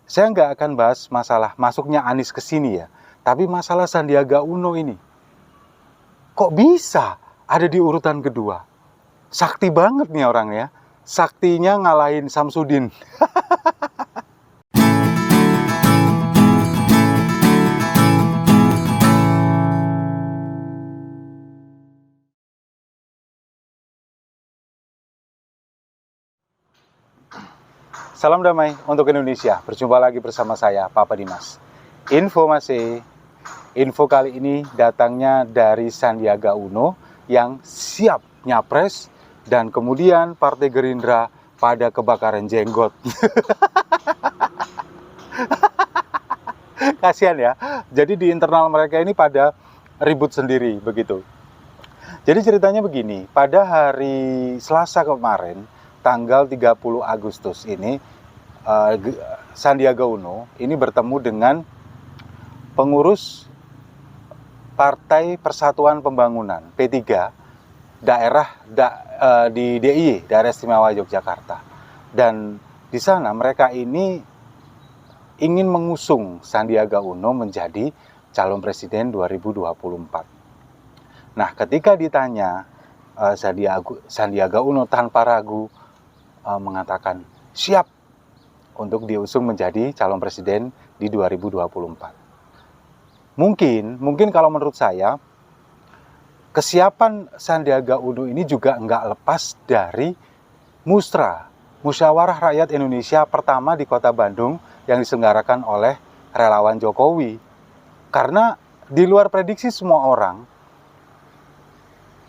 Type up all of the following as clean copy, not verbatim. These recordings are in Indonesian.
Saya nggak akan bahas masalah masuknya Anies ke sini ya, tapi masalah Sandiaga Uno ini. Kok bisa ada di urutan kedua? Sakti banget nih orangnya. Saktinya ngalahin Samsudin. Salam damai untuk Indonesia. Berjumpa lagi bersama saya, Papa Dimas. Info kali ini datangnya dari Sandiaga Uno yang siap nyapres dan kemudian Partai Gerindra pada kebakaran jenggot. Kasihan ya. Jadi di internal mereka ini pada ribut sendiri begitu. Jadi ceritanya begini, pada hari Selasa kemarin, tanggal 30 Agustus ini, Sandiaga Uno ini bertemu dengan pengurus Partai Persatuan Pembangunan P3 di DIY, Daerah Istimewa Yogyakarta. Dan di sana mereka ini ingin mengusung Sandiaga Uno menjadi calon presiden 2024. Nah, ketika ditanya, Sandiaga Uno tanpa ragu mengatakan siap untuk diusung menjadi calon presiden di 2024. Mungkin kalau menurut saya, kesiapan Sandiaga Uno ini juga nggak lepas dari Musyawarah Rakyat Indonesia pertama di Kota Bandung yang diselenggarakan oleh relawan Jokowi. Karena di luar prediksi semua orang,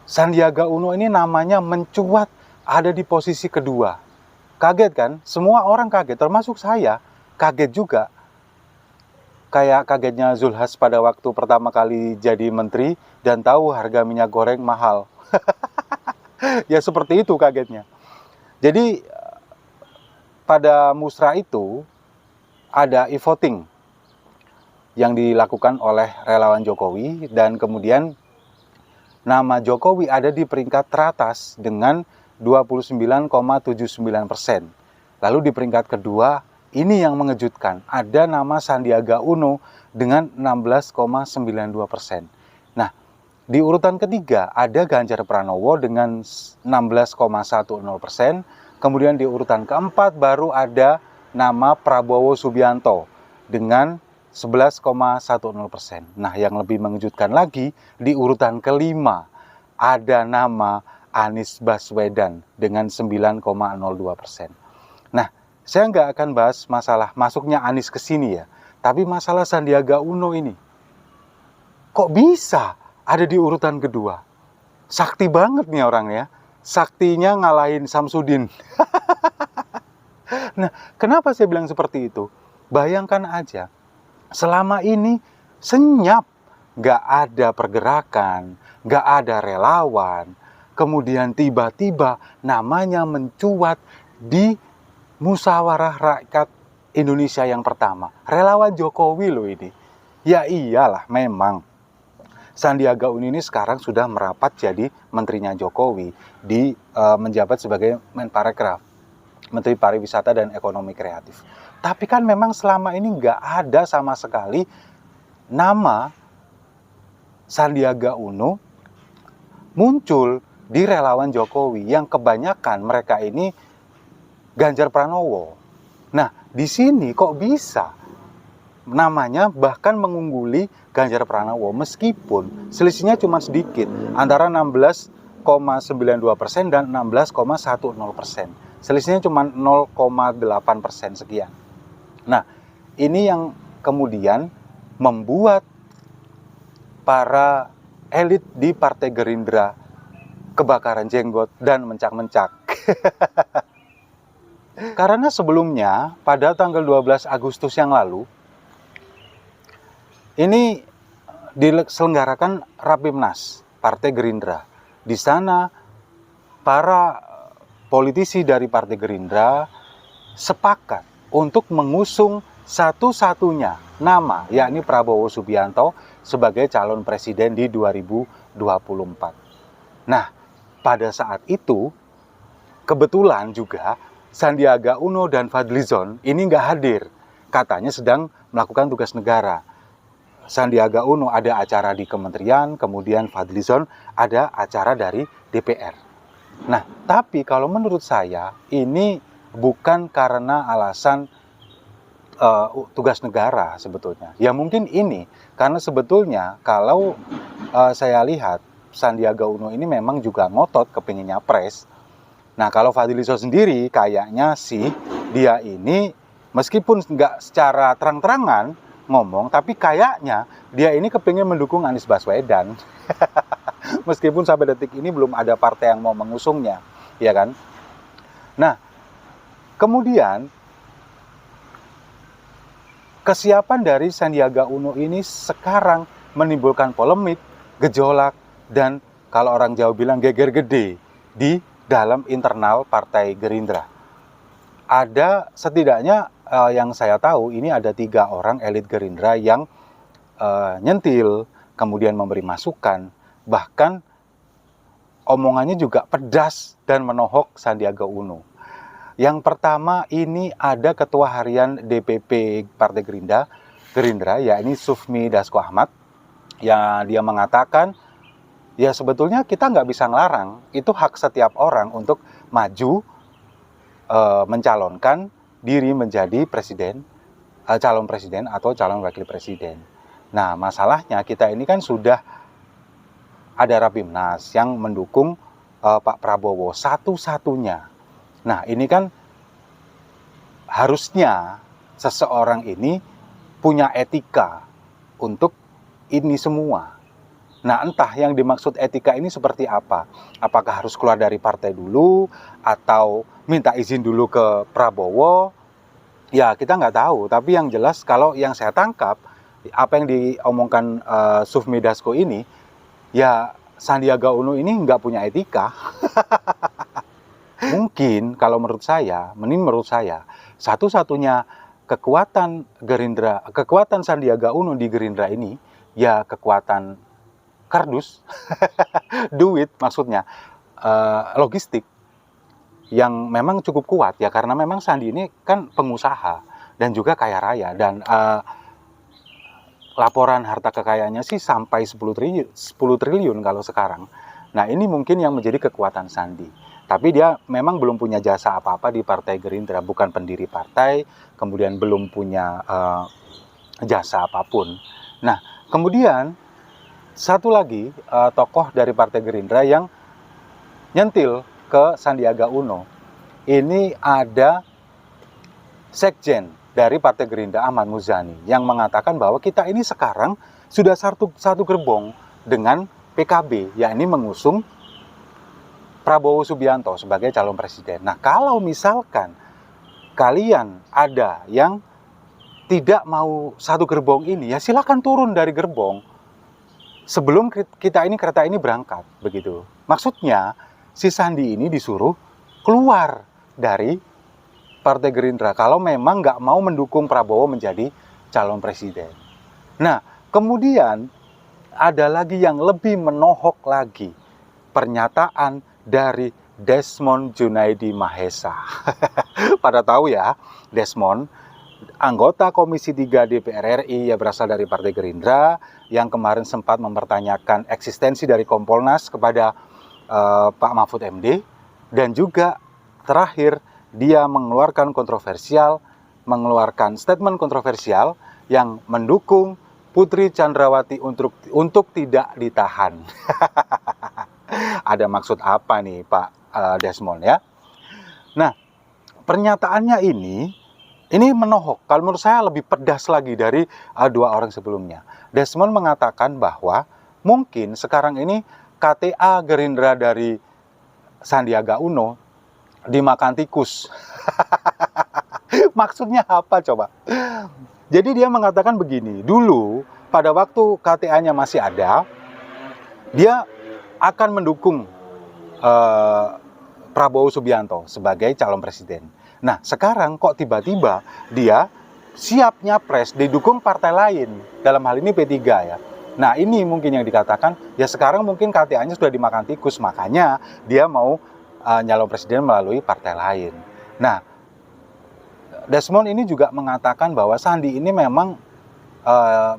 Sandiaga Uno ini namanya mencuat ada di posisi kedua. Kaget kan? Semua orang kaget, termasuk saya. Kaget juga. Kayak kagetnya Zulhas pada waktu pertama kali jadi menteri dan tahu harga minyak goreng mahal. Ya seperti itu kagetnya. Jadi pada musra itu ada e-voting yang dilakukan oleh relawan Jokowi dan kemudian nama Jokowi ada di peringkat teratas dengan 29,79%. Lalu di peringkat kedua, ini yang mengejutkan, ada nama Sandiaga Uno dengan 16,92%. Nah, di urutan ketiga ada Ganjar Pranowo dengan 16,10%. Kemudian di urutan keempat baru ada nama Prabowo Subianto dengan 11,10%. Nah, yang lebih mengejutkan lagi, di urutan kelima ada nama Anies Baswedan dengan 9,02%. Nah, saya nggak akan bahas masalah masuknya Anies ke sini ya, tapi masalah Sandiaga Uno ini. Kok bisa ada di urutan kedua? Sakti banget nih orangnya. Saktinya ngalahin Samsudin. Nah, kenapa saya bilang seperti itu? Bayangkan aja, selama ini senyap, nggak ada pergerakan, nggak ada relawan, kemudian tiba-tiba namanya mencuat di Musyawarah Rakyat Indonesia yang pertama. Relawan Jokowi loh ini. Ya iyalah, memang Sandiaga Uno ini sekarang sudah merapat jadi menterinya Jokowi menjabat sebagai Menparekraf, Menteri Pariwisata dan Ekonomi Kreatif. Tapi kan memang selama ini nggak ada sama sekali nama Sandiaga Uno muncul di relawan Jokowi yang kebanyakan mereka ini Ganjar Pranowo. Nah, di sini kok bisa namanya bahkan mengungguli Ganjar Pranowo meskipun selisihnya cuma sedikit antara 16,92% dan 16,10%. Selisihnya cuma 0,8% sekian. Nah, ini yang kemudian membuat para elit di Partai Gerindra kebakaran jenggot dan mencak-mencak. Karena sebelumnya pada tanggal 12 Agustus yang lalu ini diselenggarakan Rapimnas Partai Gerindra. Di sana para politisi dari Partai Gerindra sepakat untuk mengusung satu-satunya nama, yakni Prabowo Subianto sebagai calon presiden di 2024. Nah, pada saat itu kebetulan juga Sandiaga Uno dan Fadlizon ini nggak hadir katanya sedang melakukan tugas negara. Sandiaga Uno ada acara di kementerian, kemudian Fadlizon ada acara dari DPR. Nah, tapi kalau menurut saya ini bukan karena alasan tugas negara sebetulnya. Ya mungkin ini, karena sebetulnya kalau saya lihat Sandiaga Uno ini memang juga ngotot kepingin nyapres. Nah, kalau Fadlizon sendiri kayaknya sih dia ini meskipun nggak secara terang-terangan ngomong, tapi kayaknya dia ini kepingin mendukung Anies Baswedan. Meskipun sampai detik ini belum ada partai yang mau mengusungnya, ya kan? Nah, kemudian kesiapan dari Sandiaga Uno ini sekarang menimbulkan polemik, gejolak, dan kalau orang Jawa bilang geger gede di dalam internal Partai Gerindra. Ada setidaknya yang saya tahu ini ada 3 orang elit Gerindra yang nyentil, kemudian memberi masukan, bahkan omongannya juga pedas dan menohok Sandiaga Uno. Yang pertama ini ada Ketua Harian DPP Partai Gerindra, yakni Sufmi Dasko Ahmad, yang dia mengatakan, ya sebetulnya kita nggak bisa ngelarang, itu hak setiap orang untuk maju mencalonkan diri menjadi presiden, calon presiden atau calon wakil presiden. Nah, masalahnya kita ini kan sudah ada Rapimnas yang mendukung Pak Prabowo satu-satunya. Nah, ini kan harusnya seseorang ini punya etika untuk ini semua. Nah, entah yang dimaksud etika ini seperti apa. Apakah harus keluar dari partai dulu atau minta izin dulu ke Prabowo? Ya, kita nggak tahu. Tapi yang jelas kalau yang saya tangkap, apa yang diomongkan Sufmi Dasko ini, ya Sandiaga Uno ini nggak punya etika. Mungkin kalau menurut saya, satu-satunya kekuatan Gerindra, kekuatan Sandiaga Uno di Gerindra ini, ya kekuatan kardus, duit maksudnya, logistik, yang memang cukup kuat ya, karena memang Sandi ini kan pengusaha dan juga kaya raya, dan laporan harta kekayaannya sih sampai 10 triliun kalau sekarang. Nah, ini mungkin yang menjadi kekuatan Sandi. Tapi dia memang belum punya jasa apa-apa di Partai Gerindra, bukan pendiri partai, kemudian belum punya jasa apapun. Nah, kemudian satu lagi tokoh dari Partai Gerindra yang nyentil ke Sandiaga Uno. Ini ada Sekjen dari Partai Gerindra Ahmad Muzani yang mengatakan bahwa kita ini sekarang sudah satu gerbong dengan PKB, yakni mengusung Prabowo Subianto sebagai calon presiden. Nah, kalau misalkan kalian ada yang tidak mau satu gerbong ini, ya silakan turun dari gerbong sebelum kereta ini berangkat, begitu. Maksudnya si Sandi ini disuruh keluar dari Partai Gerindra kalau memang nggak mau mendukung Prabowo menjadi calon presiden. Nah, kemudian ada lagi yang lebih menohok lagi, pernyataan dari Desmond Junaidi Mahesa. Pada tahu ya, Desmond, anggota Komisi 3 DPR RI, ya berasal dari Partai Gerindra, yang kemarin sempat mempertanyakan eksistensi dari Kompolnas kepada Pak Mahfud MD, dan juga terakhir dia mengeluarkan statement kontroversial yang mendukung Putri Chandrawati untuk tidak ditahan. Ada maksud apa nih Pak Desmond ya? Nah, pernyataannya ini menohok. Kalau menurut saya lebih pedas lagi dari 2 orang sebelumnya. Desmond mengatakan bahwa mungkin sekarang ini KTA Gerindra dari Sandiaga Uno dimakan tikus. Maksudnya apa coba? Jadi dia mengatakan begini, dulu pada waktu KTA-nya masih ada, dia akan mendukung Prabowo Subianto sebagai calon presiden. Nah, sekarang kok tiba-tiba dia siap nyapres didukung partai lain, dalam hal ini P3 ya. Nah, ini mungkin yang dikatakan, ya sekarang mungkin KTA-nya sudah dimakan tikus, makanya dia mau nyalon presiden melalui partai lain. Nah, Desmond ini juga mengatakan bahwa Sandi ini memang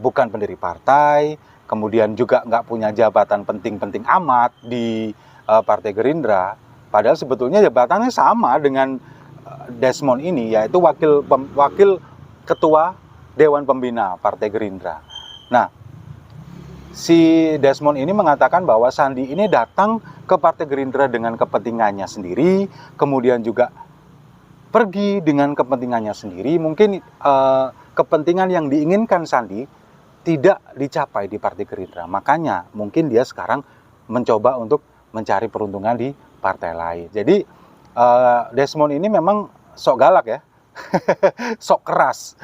bukan pendiri partai, kemudian juga nggak punya jabatan penting-penting amat di Partai Gerindra. Padahal sebetulnya jabatannya sama dengan Desmond ini, yaitu wakil ketua Dewan Pembina Partai Gerindra. Nah, si Desmond ini mengatakan bahwa Sandi ini datang ke Partai Gerindra dengan kepentingannya sendiri, kemudian juga pergi dengan kepentingannya sendiri. Mungkin kepentingan yang diinginkan Sandi tidak dicapai di Partai Gerindra. Makanya mungkin dia sekarang mencoba untuk mencari peruntungan di partai lain. Jadi Desmond ini memang sok galak ya, sok keras.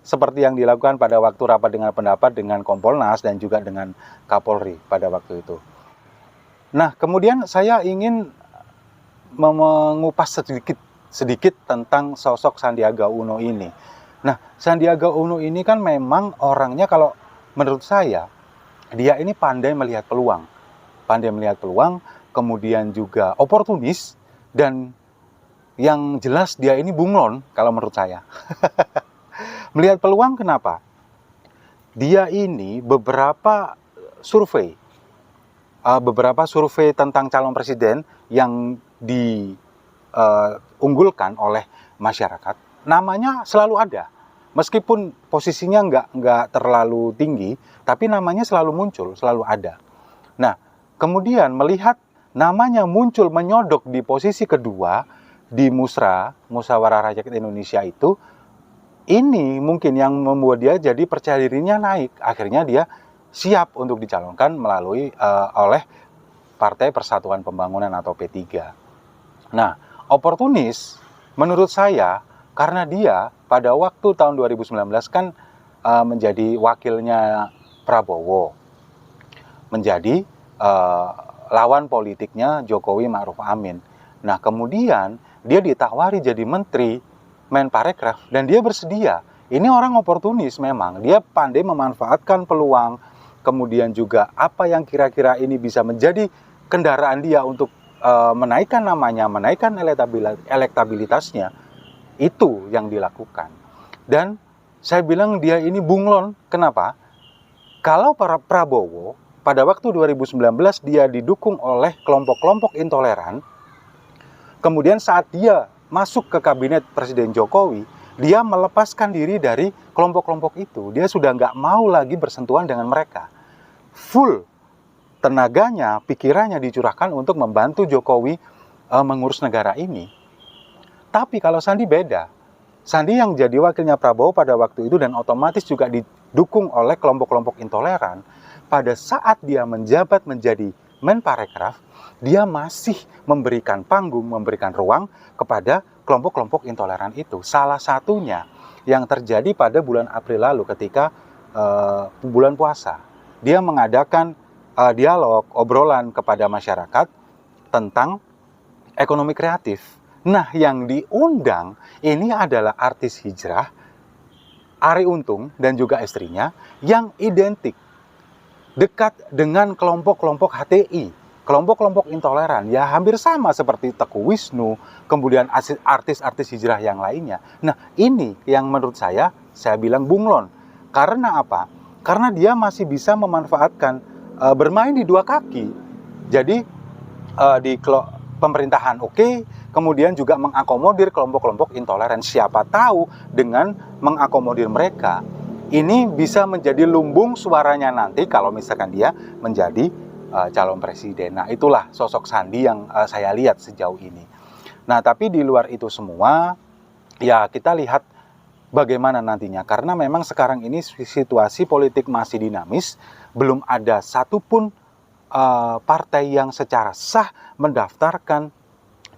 Seperti yang dilakukan pada waktu rapat dengan pendapat dengan Kompolnas dan juga dengan Kapolri pada waktu itu. Nah, kemudian saya ingin mengupas sedikit tentang sosok Sandiaga Uno ini. Nah, Sandiaga Uno ini kan memang orangnya, kalau menurut saya, dia ini pandai melihat peluang. Pandai melihat peluang, kemudian juga oportunis, dan yang jelas dia ini bunglon kalau menurut saya. Melihat peluang kenapa? Dia ini beberapa survei tentang calon presiden yang diunggulkan oleh masyarakat, namanya selalu ada. Meskipun posisinya nggak terlalu tinggi, tapi namanya selalu muncul, selalu ada. Nah, kemudian melihat namanya muncul menyodok di posisi kedua di Musyawarah Rakyat Indonesia itu, ini mungkin yang membuat dia jadi percaya dirinya naik. Akhirnya dia siap untuk dicalonkan oleh Partai Persatuan Pembangunan atau P3. Nah, oportunis menurut saya karena dia pada waktu tahun 2019 kan menjadi wakilnya Prabowo, menjadi lawan politiknya Jokowi Ma'ruf Amin. Nah, kemudian dia ditawari jadi menteri Menparekraf dan dia bersedia. Ini orang oportunis memang. Dia pandai memanfaatkan peluang, kemudian juga apa yang kira-kira ini bisa menjadi kendaraan dia untuk menaikkan namanya, menaikkan elektabilitasnya. Itu yang dilakukan. Dan saya bilang dia ini bunglon. Kenapa? Kalau para Prabowo pada waktu 2019 dia didukung oleh kelompok-kelompok intoleran, kemudian saat dia masuk ke kabinet Presiden Jokowi, dia melepaskan diri dari kelompok-kelompok itu. Dia sudah nggak mau lagi bersentuhan dengan mereka. Full tenaganya, pikirannya dicurahkan untuk membantu Jokowi mengurus negara ini. Tapi kalau Sandi beda. Sandi yang jadi wakilnya Prabowo pada waktu itu dan otomatis juga didukung oleh kelompok-kelompok intoleran. Pada saat dia menjabat menjadi Menparekraf, dia masih memberikan panggung, memberikan ruang kepada kelompok-kelompok intoleran itu. Salah satunya yang terjadi pada bulan April lalu ketika bulan puasa. Dia mengadakan dialog, obrolan kepada masyarakat tentang ekonomi kreatif. Nah, yang diundang ini adalah artis hijrah, Arie Untung dan juga istrinya yang identik dekat dengan kelompok-kelompok HTI, kelompok-kelompok intoleran, ya hampir sama seperti Teguh Wisnu, kemudian artis-artis hijrah yang lainnya. Nah, ini yang menurut saya bilang bunglon. Karena apa? Karena dia masih bisa memanfaatkan, bermain di dua kaki. Jadi, di pemerintahan oke, kemudian juga mengakomodir kelompok-kelompok intoleran. Siapa tahu dengan mengakomodir mereka, ini bisa menjadi lumbung suaranya nanti kalau misalkan dia menjadi calon presiden. Nah, itulah sosok Sandi yang saya lihat sejauh ini. Nah, tapi di luar itu semua, ya kita lihat bagaimana nantinya. Karena memang sekarang ini situasi politik masih dinamis, belum ada satupun partai yang secara sah mendaftarkan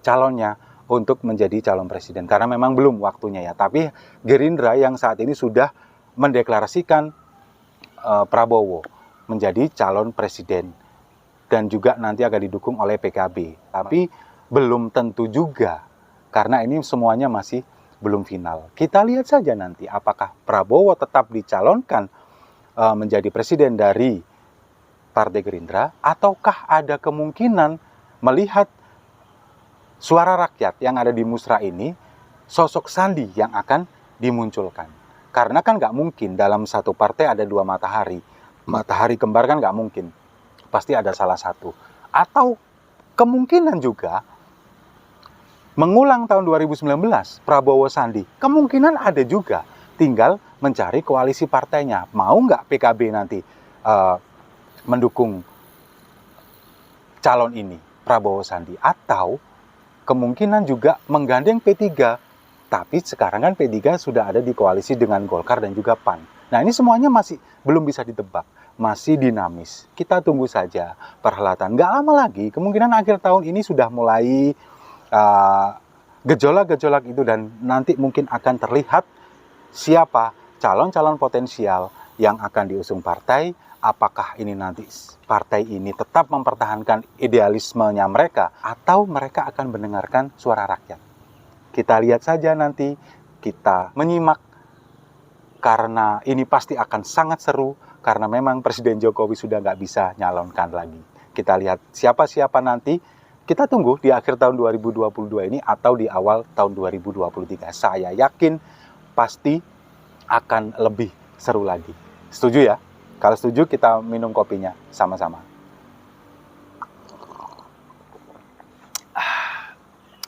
calonnya untuk menjadi calon presiden. Karena memang belum waktunya ya. Tapi Gerindra yang saat ini sudah mendeklarasikan Prabowo menjadi calon presiden dan juga nanti akan didukung oleh PKB. Tapi belum tentu juga karena ini semuanya masih belum final. Kita lihat saja nanti apakah Prabowo tetap dicalonkan menjadi presiden dari Partai Gerindra ataukah ada kemungkinan melihat suara rakyat yang ada di Musra ini sosok Sandi yang akan dimunculkan. Karena kan nggak mungkin dalam satu partai ada dua matahari. Matahari kembar kan nggak mungkin. Pasti ada salah satu. Atau kemungkinan juga mengulang tahun 2019 Prabowo Sandi. Kemungkinan ada juga. Tinggal mencari koalisi partainya. Mau nggak PKB nanti mendukung calon ini, Prabowo Sandi? Atau kemungkinan juga menggandeng P3. Tapi sekarang kan P3 sudah ada di koalisi dengan Golkar dan juga PAN. Nah, ini semuanya masih belum bisa ditebak, masih dinamis. Kita tunggu saja perhelatan. Nggak lama lagi, kemungkinan akhir tahun ini sudah mulai gejolak-gejolak itu, dan nanti mungkin akan terlihat siapa calon-calon potensial yang akan diusung partai. Apakah ini nanti partai ini tetap mempertahankan idealismenya mereka, atau mereka akan mendengarkan suara rakyat. Kita lihat saja nanti, kita menyimak, karena ini pasti akan sangat seru, karena memang Presiden Jokowi sudah nggak bisa nyalonkan lagi. Kita lihat siapa-siapa nanti, kita tunggu di akhir tahun 2022 ini atau di awal tahun 2023. Saya yakin pasti akan lebih seru lagi. Setuju ya? Kalau setuju, kita minum kopinya sama-sama.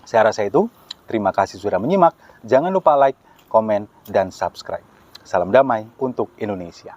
Saya rasa itu. Terima kasih sudah menyimak. Jangan lupa like, komen, dan subscribe. Salam damai untuk Indonesia.